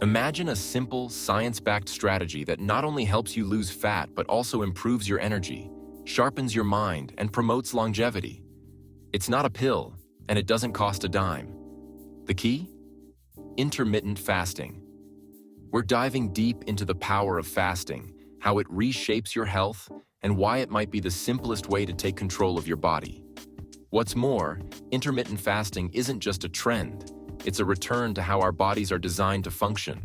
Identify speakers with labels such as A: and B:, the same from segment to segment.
A: Imagine a simple, science-backed strategy that not only helps you lose fat but also improves your energy, sharpens your mind, and promotes longevity. It's not a pill, and it doesn't cost a dime. The key? Intermittent fasting. We're diving deep into the power of fasting, how it reshapes your health, and why it might be the simplest way to take control of your body. What's more, intermittent fasting isn't just a trend. It's a return to how our bodies are designed to function.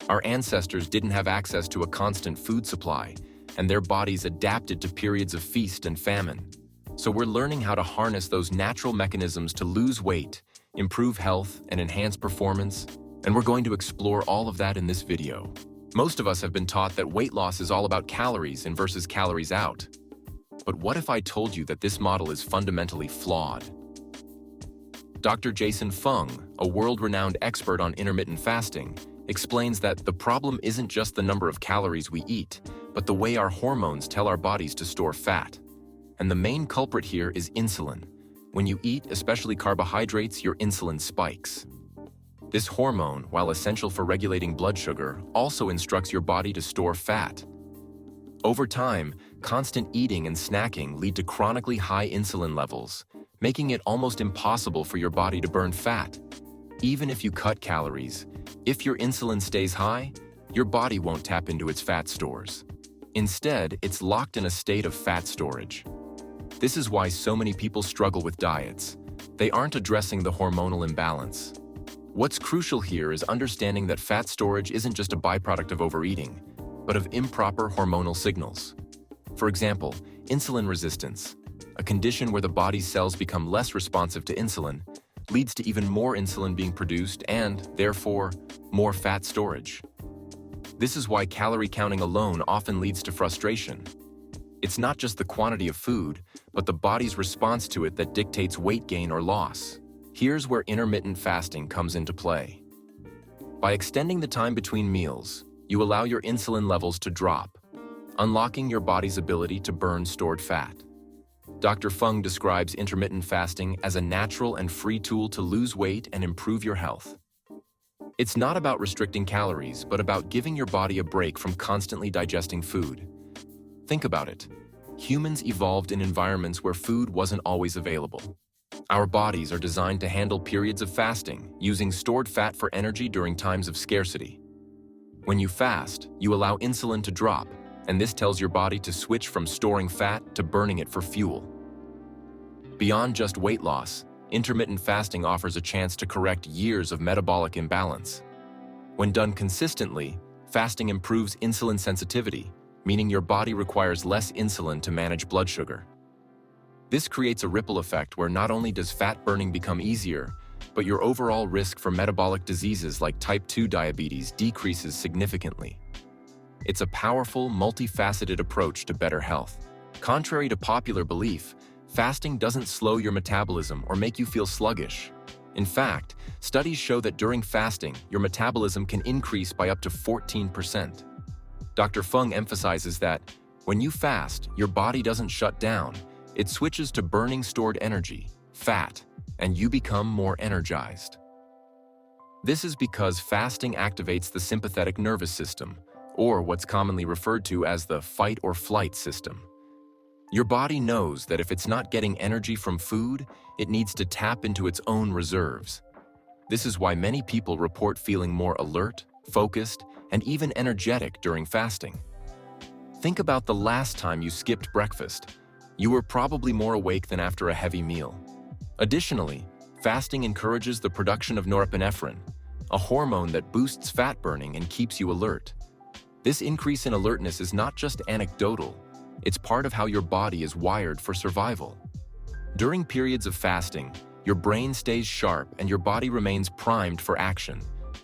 A: Our ancestors didn't have access to a constant food supply, and their bodies adapted to periods of feast and famine. So we're learning how to harness those natural mechanisms to lose weight, improve health, and enhance performance, and we're going to explore all of that in this video. Most of us have been taught that weight loss is all about calories in versus calories out. But what if I told you that this model is fundamentally flawed? Dr. Fung, a world-renowned expert on intermittent fasting, explains that the problem isn't just the number of calories we eat, but the way our hormones tell our bodies to store fat. And the main culprit here is insulin. When you eat, especially carbohydrates, your insulin spikes. This hormone, while essential for regulating blood sugar, also instructs your body to store fat. Over time, constant eating and snacking lead to chronically high insulin levels, making it almost impossible for your body to burn fat. Even if you cut calories, if your insulin stays high, your body won't tap into its fat stores. Instead, it's locked in a state of fat storage. This is why so many people struggle with diets. They aren't addressing the hormonal imbalance. What's crucial here is understanding that fat storage isn't just a byproduct of overeating, but of improper hormonal signals. For example, insulin resistance, a condition where the body's cells become less responsive to insulin, leads to even more insulin being produced and, therefore, more fat storage. This is why calorie counting alone often leads to frustration. It's not just the quantity of food, but the body's response to it that dictates weight gain or loss. Here's where intermittent fasting comes into play. By extending the time between meals, you allow your insulin levels to drop, unlocking your body's ability to burn stored fat. Dr. Fung describes intermittent fasting as a natural and free tool to lose weight and improve your health. It's not about restricting calories, but about giving your body a break from constantly digesting food. Think about it. Humans evolved in environments where food wasn't always available. Our bodies are designed to handle periods of fasting, using stored fat for energy during times of scarcity. When you fast, you allow insulin to drop, and this tells your body to switch from storing fat to burning it for fuel. Beyond just weight loss, intermittent fasting offers a chance to correct years of metabolic imbalance. When done consistently, fasting improves insulin sensitivity, meaning your body requires less insulin to manage blood sugar. This creates a ripple effect where not only does fat burning become easier, but your overall risk for metabolic diseases like type 2 diabetes decreases significantly. It's a powerful, multifaceted approach to better health. Contrary to popular belief, fasting doesn't slow your metabolism or make you feel sluggish. In fact, studies show that during fasting, your metabolism can increase by up to 14%. Dr. Fung emphasizes that when you fast, your body doesn't shut down. It switches to burning stored energy, fat, and you become more energized. This is because fasting activates the sympathetic nervous system, or what's commonly referred to as the fight or flight system. Your body knows that if it's not getting energy from food, it needs to tap into its own reserves. This is why many people report feeling more alert, focused, and even energetic during fasting. Think about the last time you skipped breakfast. You were probably more awake than after a heavy meal. Additionally, fasting encourages the production of norepinephrine, a hormone that boosts fat burning and keeps you alert. This increase in alertness is not just anecdotal, it's part of how your body is wired for survival. During periods of fasting, your brain stays sharp and your body remains primed for action,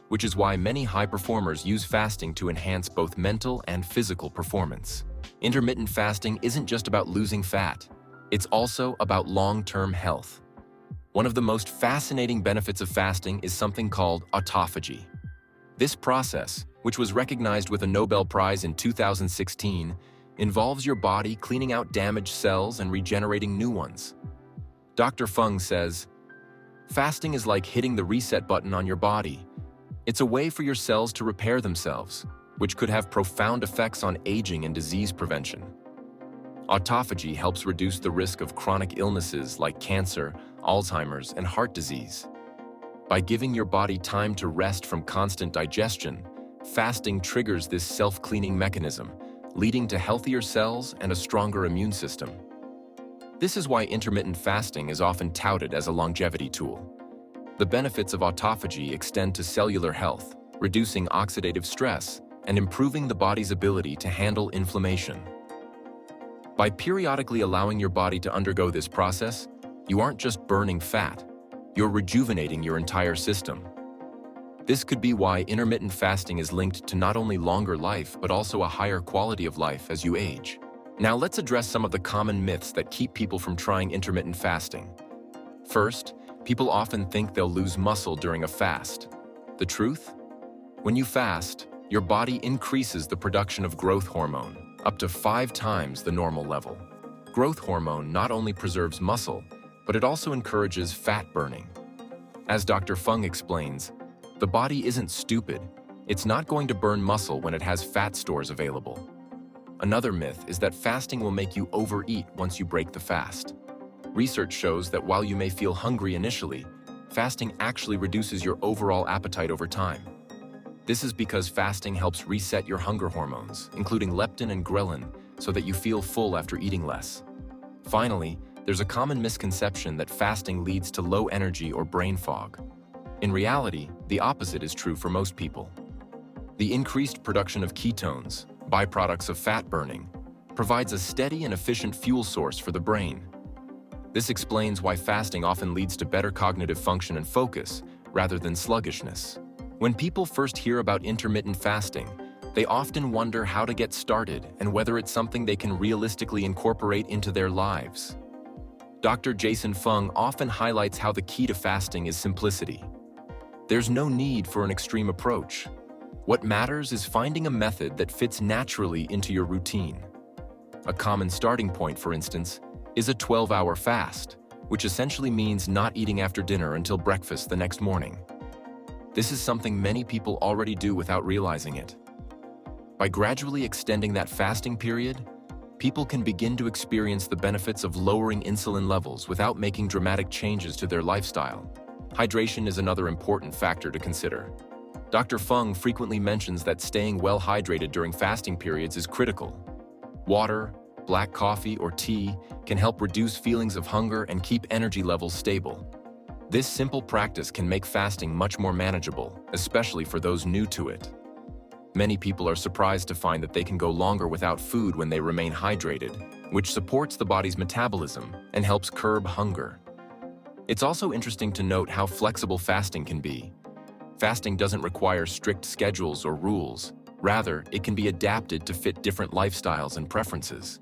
A: which is why many high performers use fasting to enhance both mental and physical performance. Intermittent fasting isn't just about losing fat, it's also about long-term health. One of the most fascinating benefits of fasting is something called autophagy. This process, which was recognized with a Nobel Prize in 2016, involves your body cleaning out damaged cells and regenerating new ones. Dr. Fung says, fasting is like hitting the reset button on your body. It's a way for your cells to repair themselves, which could have profound effects on aging and disease prevention. Autophagy helps reduce the risk of chronic illnesses like cancer, Alzheimer's, and heart disease. By giving your body time to rest from constant digestion, fasting triggers this self-cleaning mechanism, leading to healthier cells and a stronger immune system. This is why intermittent fasting is often touted as a longevity tool. The benefits of autophagy extend to cellular health, reducing oxidative stress, and improving the body's ability to handle inflammation. By periodically allowing your body to undergo this process, you aren't just burning fat, you're rejuvenating your entire system. This could be why intermittent fasting is linked to not only longer life, but also a higher quality of life as you age. Now let's address some of the common myths that keep people from trying intermittent fasting. First, people often think they'll lose muscle during a fast. The truth? When you fast, your body increases the production of growth hormone, up to 5 times the normal level. Growth hormone not only preserves muscle, but it also encourages fat burning. As Dr. Fung explains, the body isn't stupid. It's not going to burn muscle when it has fat stores available. Another myth is that fasting will make you overeat once you break the fast. Research shows that while you may feel hungry initially, fasting actually reduces your overall appetite over time. This is because fasting helps reset your hunger hormones, including leptin and ghrelin, so that you feel full after eating less. Finally, there's a common misconception that fasting leads to low energy or brain fog. In reality, the opposite is true for most people. The increased production of ketones, byproducts of fat burning, provides a steady and efficient fuel source for the brain. This explains why fasting often leads to better cognitive function and focus, rather than sluggishness. When people first hear about intermittent fasting, they often wonder how to get started and whether it's something they can realistically incorporate into their lives. Dr. Jason Fung often highlights how the key to fasting is simplicity. There's no need for an extreme approach. What matters is finding a method that fits naturally into your routine. A common starting point, for instance, is a 12-hour fast, which essentially means not eating after dinner until breakfast the next morning. This is something many people already do without realizing it. By gradually extending that fasting period, people can begin to experience the benefits of lowering insulin levels without making dramatic changes to their lifestyle. Hydration is another important factor to consider. Dr. Fung frequently mentions that staying well hydrated during fasting periods is critical. Water, black coffee, or tea can help reduce feelings of hunger and keep energy levels stable. This simple practice can make fasting much more manageable, especially for those new to it. Many people are surprised to find that they can go longer without food when they remain hydrated, which supports the body's metabolism and helps curb hunger. It's also interesting to note how flexible fasting can be. Fasting doesn't require strict schedules or rules. Rather, it can be adapted to fit different lifestyles and preferences.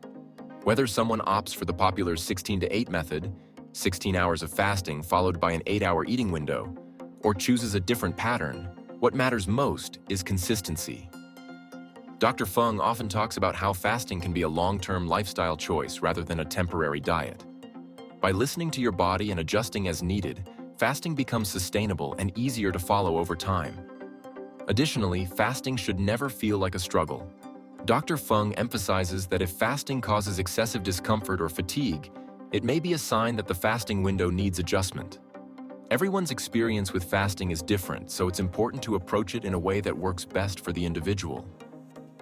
A: Whether someone opts for the popular 16-8 method, 16 hours of fasting followed by an 8-hour eating window, or chooses a different pattern, what matters most is consistency. Dr. Fung often talks about how fasting can be a long-term lifestyle choice rather than a temporary diet. By listening to your body and adjusting as needed, fasting becomes sustainable and easier to follow over time. Additionally, fasting should never feel like a struggle. Dr. Fung emphasizes that if fasting causes excessive discomfort or fatigue, it may be a sign that the fasting window needs adjustment. Everyone's experience with fasting is different, so it's important to approach it in a way that works best for the individual.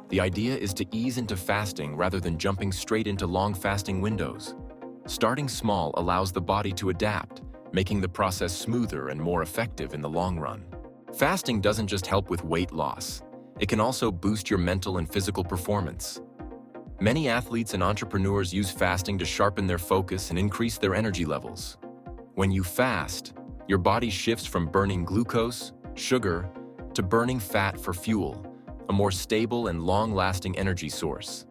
A: The idea is to ease into fasting rather than jumping straight into long fasting windows. Starting small allows the body to adapt, making the process smoother and more effective in the long run. Fasting doesn't just help with weight loss. It can also boost your mental and physical performance. Many athletes and entrepreneurs use fasting to sharpen their focus and increase their energy levels. When you fast, your body shifts from burning glucose, sugar, to burning fat for fuel, a more stable and long-lasting energy source.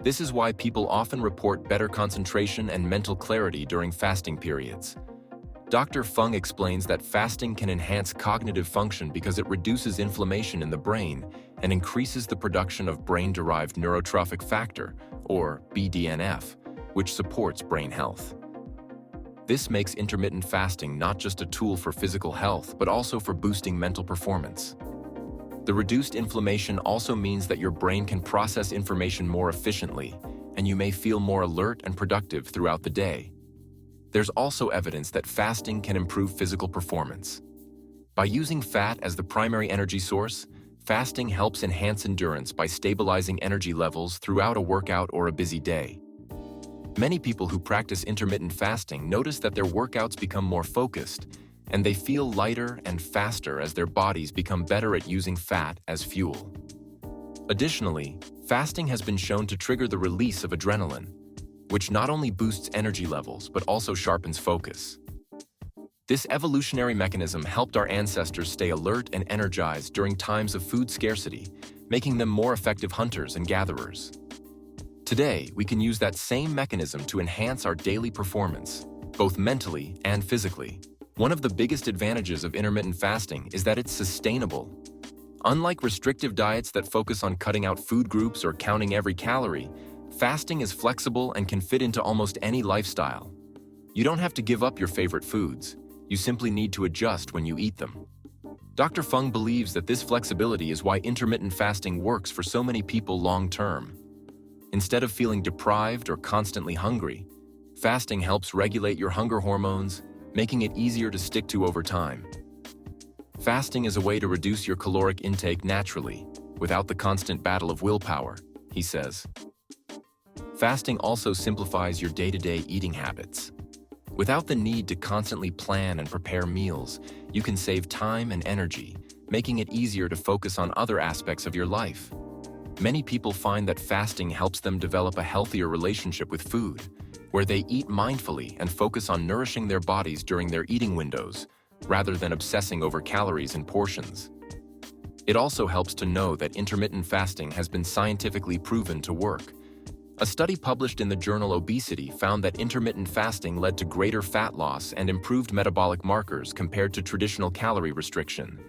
A: This is why people often report better concentration and mental clarity during fasting periods. Dr. Fung explains that fasting can enhance cognitive function because it reduces inflammation in the brain and increases the production of brain-derived neurotrophic factor, or BDNF, which supports brain health. This makes intermittent fasting not just a tool for physical health, but also for boosting mental performance. The reduced inflammation also means that your brain can process information more efficiently, and you may feel more alert and productive throughout the day. There's also evidence that fasting can improve physical performance. By using fat as the primary energy source, fasting helps enhance endurance by stabilizing energy levels throughout a workout or a busy day. Many people who practice intermittent fasting notice that their workouts become more focused, and they feel lighter and faster as their bodies become better at using fat as fuel. Additionally, fasting has been shown to trigger the release of adrenaline, which not only boosts energy levels but also sharpens focus. This evolutionary mechanism helped our ancestors stay alert and energized during times of food scarcity, making them more effective hunters and gatherers. Today, we can use that same mechanism to enhance our daily performance, both mentally and physically. One of the biggest advantages of intermittent fasting is that it's sustainable. Unlike restrictive diets that focus on cutting out food groups or counting every calorie, fasting is flexible and can fit into almost any lifestyle. You don't have to give up your favorite foods. You simply need to adjust when you eat them. Dr. Fung believes that this flexibility is why intermittent fasting works for so many people long-term. Instead of feeling deprived or constantly hungry, fasting helps regulate your hunger hormones, making it easier to stick to over time. Fasting is a way to reduce your caloric intake naturally, without the constant battle of willpower, he says. Fasting also simplifies your day-to-day eating habits. Without the need to constantly plan and prepare meals, you can save time and energy, making it easier to focus on other aspects of your life. Many people find that fasting helps them develop a healthier relationship with food, where they eat mindfully and focus on nourishing their bodies during their eating windows, rather than obsessing over calories and portions. It also helps to know that intermittent fasting has been scientifically proven to work. A study published in the journal Obesity found that intermittent fasting led to greater fat loss and improved metabolic markers compared to traditional calorie restriction.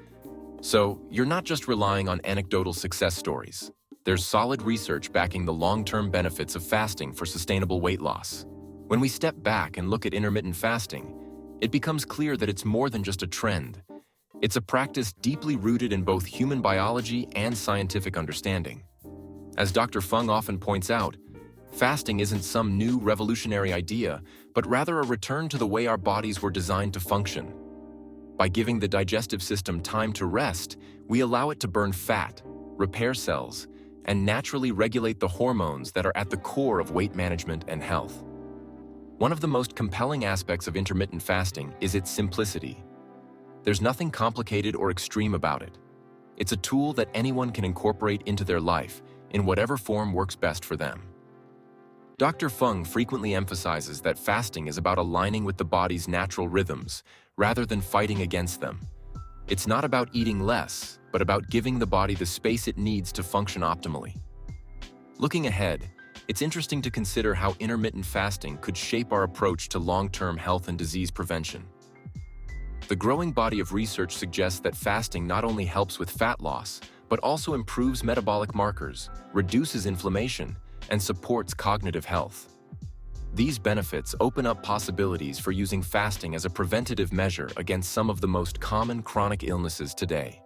A: So, you're not just relying on anecdotal success stories. There's solid research backing the long-term benefits of fasting for sustainable weight loss. When we step back and look at intermittent fasting, it becomes clear that it's more than just a trend. It's a practice deeply rooted in both human biology and scientific understanding. As Dr. Fung often points out, fasting isn't some new revolutionary idea, but rather a return to the way our bodies were designed to function. By giving the digestive system time to rest, we allow it to burn fat, repair cells, and naturally regulate the hormones that are at the core of weight management and health. One of the most compelling aspects of intermittent fasting is its simplicity. There's nothing complicated or extreme about it. It's a tool that anyone can incorporate into their life in whatever form works best for them. Dr. Fung frequently emphasizes that fasting is about aligning with the body's natural rhythms rather than fighting against them. It's not about eating less, but about giving the body the space it needs to function optimally. Looking ahead, it's interesting to consider how intermittent fasting could shape our approach to long-term health and disease prevention. The growing body of research suggests that fasting not only helps with fat loss, but also improves metabolic markers, reduces inflammation, and supports cognitive health. These benefits open up possibilities for using fasting as a preventative measure against some of the most common chronic illnesses today.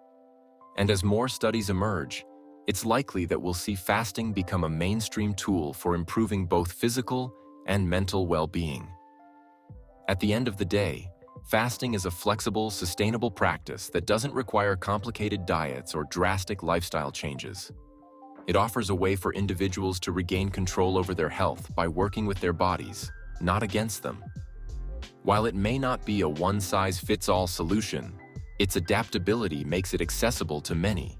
A: And as more studies emerge, it's likely that we'll see fasting become a mainstream tool for improving both physical and mental well-being. At the end of the day, fasting is a flexible, sustainable practice that doesn't require complicated diets or drastic lifestyle changes. It offers a way for individuals to regain control over their health by working with their bodies, not against them. While it may not be a one-size-fits-all solution, its adaptability makes it accessible to many.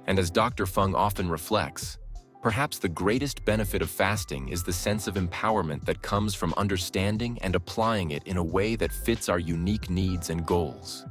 A: And as Dr. Fung often reflects, perhaps the greatest benefit of fasting is the sense of empowerment that comes from understanding and applying it in a way that fits our unique needs and goals.